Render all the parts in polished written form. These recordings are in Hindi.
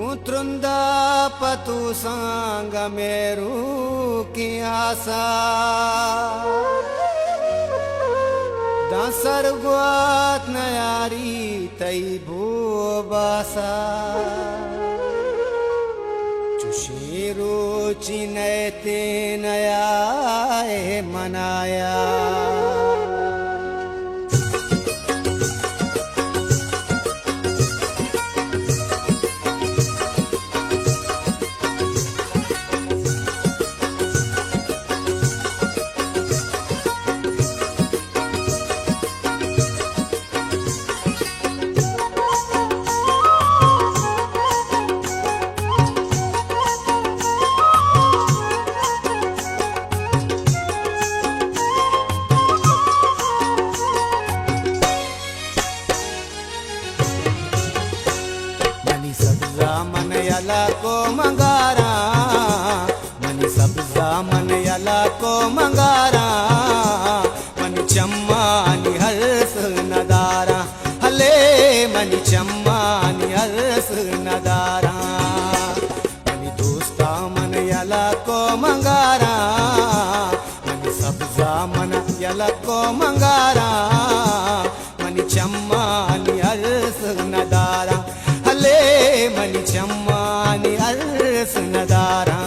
उतरुंदा पतु सांग मेरू की आशा दासर गुआत नयारी तई भूबासा चुशीरो चिनते नया मनाया मन यला को मंगारा मनी सब्जा मन यला को मंगारा मनी चम्मानी हर्ष नदारा हले मनी चम्मानी हर्ष नदारा मनी दोस्ता मन यला को मंगारा मनी सब्जा मन यला को मंगारा मनी चम्मानी हर्ष नदारा हले मनी चम्मानी अर्स नदारा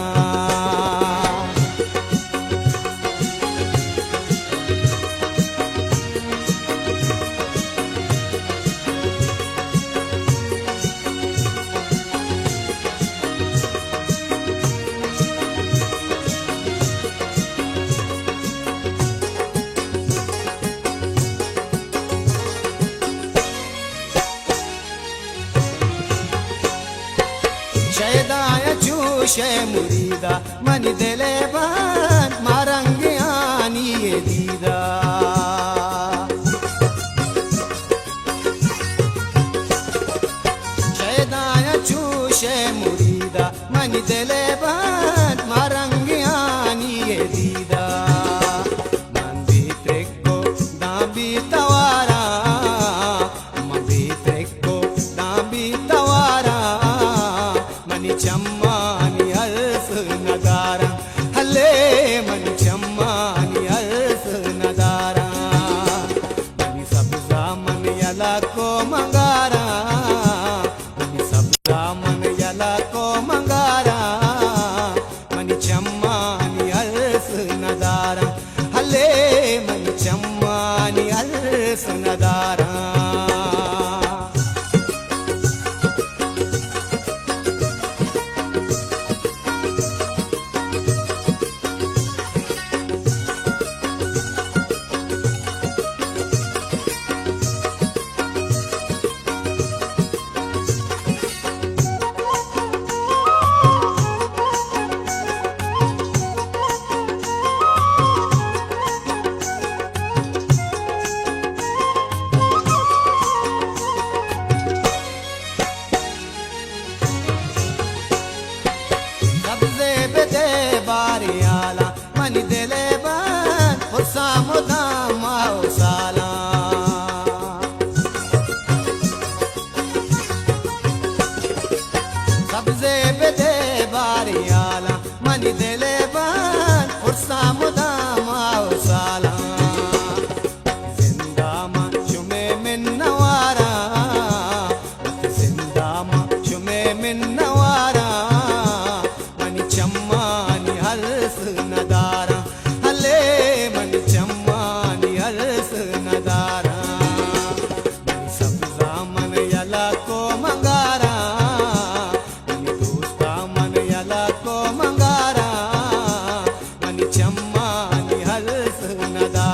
शैदाया चूशे मुरीदा मनी दिले बन मारंगियानी ये दीदा शैदाया चूशे मुरीदा मनी दिले बन मारंगियानी ये दीदा मन भी त्रेको दाबी तवारा मन भी त्रेको दाबी तवारा चम्मानी हर्ष नदारा हले मनी चम्मानी हर्ष नदारा मनी सब्जा मन यला को मंगारा मनी सब्जा मन यला को मंगारा मनी चम्मानी हर्ष नदारा हले मनी चम्मानी हर्ष नदारा बारियाला मनी दिले बन हुसाम दाम साला सब्जे बेदे बारियाला मनी दिले बन हुसाम दाम साला जिंदा मा चुमे मिन नवारा जिंदा मा चुमे मिन नवारा मनी चम्मानी हर्ष नदारा हले मनी चम्मानी हर्ष नदारा मनी सब्जा मन यला को मंगारा मनी दोस्ता मन यला को मंगारा मनी चम्मानी हर्ष नदारा